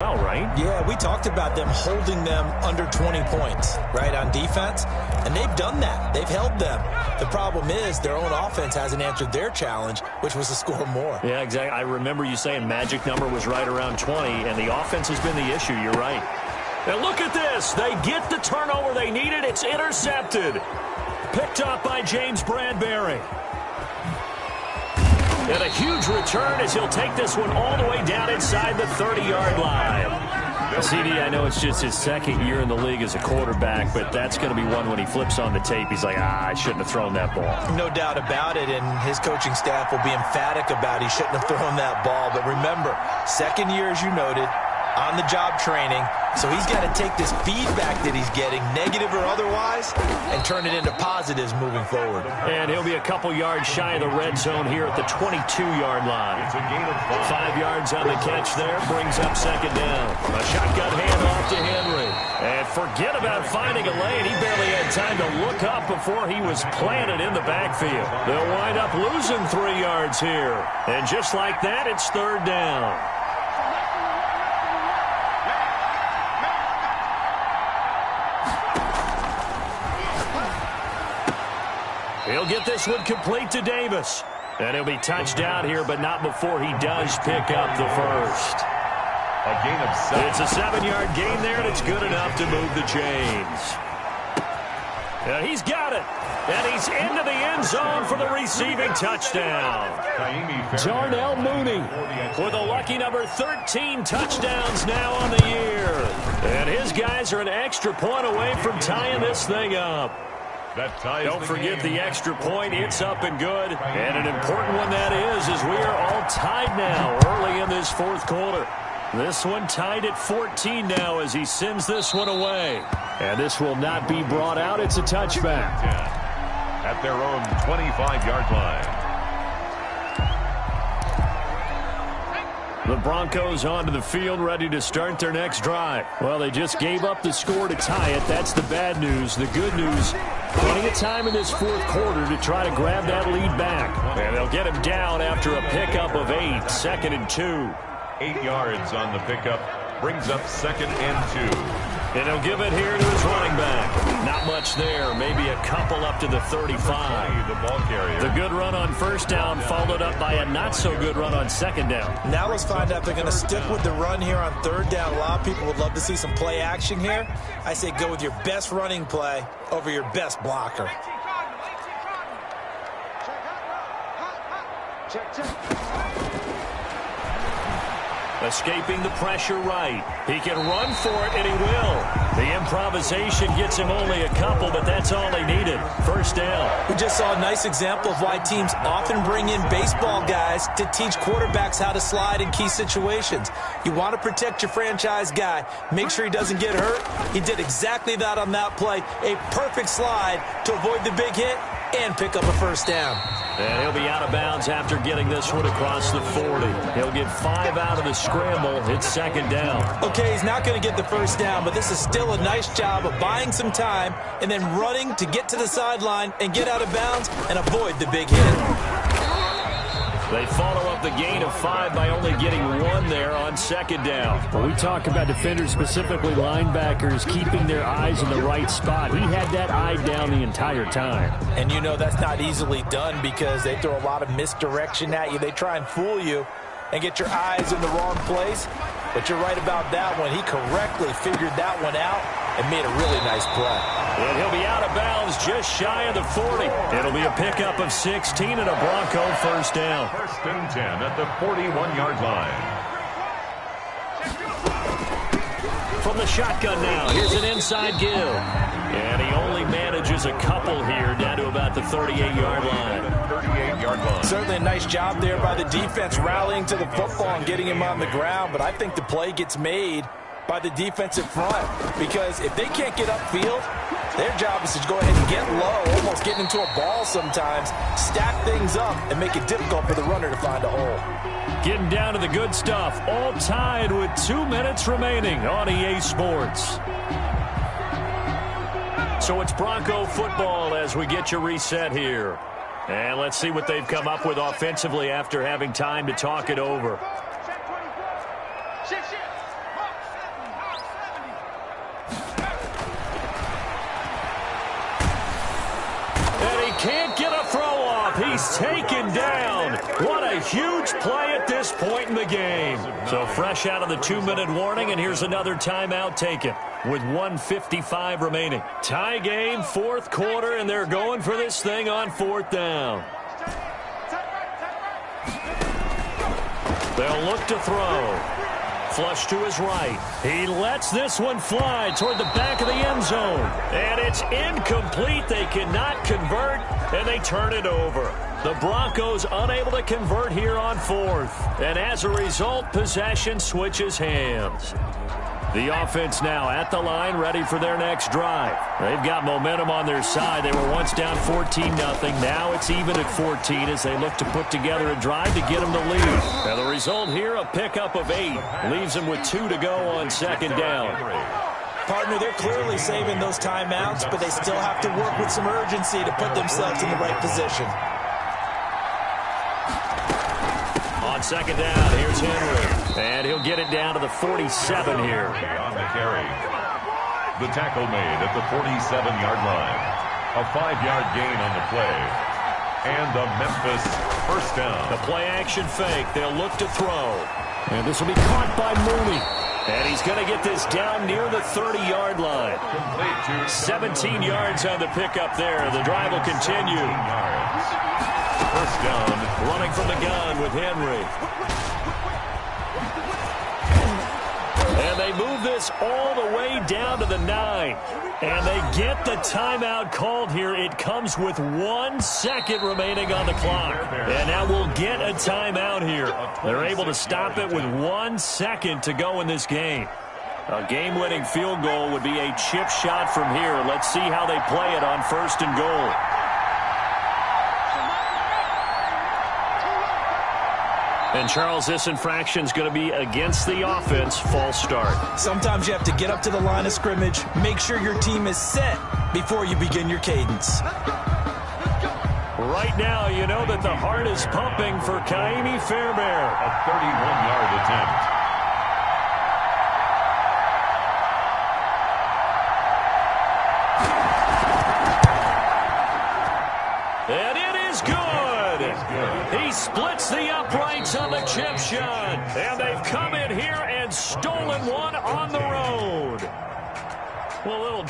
All right. Yeah, we talked about them holding them under 20 points, right, on defense, and they've done that. They've held them. The problem is their own offense hasn't answered their challenge, which was to score more. Yeah, exactly. I remember you saying magic number was right around 20, and the offense has been the issue. You're right. And look at this. They get the turnover they needed. It's intercepted. Picked up by James Bradbury. And a huge return as he'll take this one all the way down inside the 30-yard line. CD, I know it's just his second year in the league as a quarterback, but that's going to be one when he flips on the tape. He's like, I shouldn't have thrown that ball. No doubt about it, and his coaching staff will be emphatic about he shouldn't have thrown that ball. But remember, second year, as you noted, on-the-job training, so he's got to take this feedback that he's getting, negative or otherwise, and turn it into positives moving forward. And he'll be a couple yards shy of the red zone here at the 22-yard line. 5 yards on the catch there, brings up second down. A shotgun handoff to Henry. And forget about finding a lane. He barely had time to look up before he was planted in the backfield. They'll wind up losing 3 yards here. And just like that, it's third down. He'll get this one complete to Davis. And he'll be touched out here, but not before he does pick up the first. A gain of 7. It's a 7-yard gain there, and it's good enough to move the chains. And he's got it. And he's into the end zone for the receiving touchdown. Darnell Mooney with a lucky number 13 touchdowns now on the year. And his guys are an extra point away from tying this thing up. Don't forget the extra point. It's up and good. And an important one that is, as we are all tied now early in this fourth quarter. This one tied at 14 now as he sends this one away. And this will not be brought out. It's a touchback. At their own 25-yard line. The Broncos onto the field, ready to start their next drive. Well, they just gave up the score to tie it. That's the bad news. The good news, plenty of time in this fourth quarter to try to grab that lead back. And they'll get him down after a pickup of 8, 2nd and 2. 8 yards on the pickup. Brings up 2nd and 2. And he'll give it here to his running back. Not much there. Maybe a couple up to the 35. The ball carrier. The good run on first down followed up by a not-so-good run on second down. Now let's find out if they're going to stick with the run here on third down. A lot of people would love to see some play action here. I say go with your best running play over your best blocker. Escaping the pressure right. He can run for it, and he will. The improvisation gets him only a couple, but that's all he needed. First down. We just saw a nice example of why teams often bring in baseball guys to teach quarterbacks how to slide in key situations. You want to protect your franchise guy. Make sure he doesn't get hurt. He did exactly that on that play. A perfect slide to avoid the big hit and pick up a first down. And he'll be out of bounds after getting this one across the 40. He'll get 5 out of the scramble. It's second down. Okay, he's not going to get the first down, but this is still a nice job of buying some time and then running to get to the sideline and get out of bounds and avoid the big hit. They follow up the gain of 5 by only getting 1 there on second down. When we talk about defenders, specifically linebackers, keeping their eyes in the right spot, he had that eye down the entire time. And you know that's not easily done because they throw a lot of misdirection at you. They try and fool you and get your eyes in the wrong place. But you're right about that one. He correctly figured that one out and made a really nice play. And he'll be out of bounds just shy of the 40. It'll be a pickup of 16 and a Bronco first down. 1st and 10 at the 41-yard line. From the shotgun now, here's an inside give. And he only manages a couple here down to about the 38-yard line. 38-yard line. Certainly a nice job there by the defense rallying to the football and getting him on the ground, but I think the play gets made by the defensive front because if they can't get upfield, their job is to go ahead and get low, almost get into a ball sometimes, stack things up, and make it difficult for the runner to find a hole. Getting down to the good stuff, all tied with 2 minutes remaining on EA Sports. So it's Bronco football as we get you reset here. And let's see what they've come up with offensively after having time to talk it over. can't get a throw off. He's taken down. What a huge play at this point in the game. So fresh out of the 2-minute warning, and here's another timeout taken with 1:55 remaining. Tie game, fourth quarter, and they're going for this thing on fourth down. They'll look to throw. Flush to his right. He lets this one fly toward the back of the end zone. And it's incomplete. They cannot convert, and they turn it over. The Broncos unable to convert here on fourth. And as a result, possession switches hands. The offense now at the line, ready for their next drive. They've got momentum on their side. They were once down 14-0. Now it's even at 14 as they look to put together a drive to get them to lead. And the result here, a pickup of 8. Leaves them with 2 to go on second down. Partner, they're clearly saving those timeouts, but they still have to work with some urgency to put themselves in the right position. On second down, here's Henry. And he'll get it down to the 47 here. On the carry. The tackle made at the 47-yard line. A 5-yard gain on the play. And the Memphis first down. The play-action fake. They'll look to throw. And this will be caught by Mooney. And he's going to get this down near the 30-yard line. 17 yards on the pickup there. The drive will continue. First down. Running from the gun with Henry. And they move this all the way down to the 9. And they get the timeout called here. It comes with 1 second remaining on the clock. And now we'll get a timeout here. They're able to stop it with 1 second to go in this game. A game-winning field goal would be a chip shot from here. Let's see how they play it on first and goal. And, Charles, this infraction is going to be against the offense. False start. Sometimes you have to get up to the line of scrimmage, make sure your team is set before you begin your cadence. Right now, you know that the heart is pumping for Ka'imi Fairbairn. A 31-yard attempt. And it is good. He splits the uprights on the chip shot. And they've come in here and stolen one on the road. Well, a little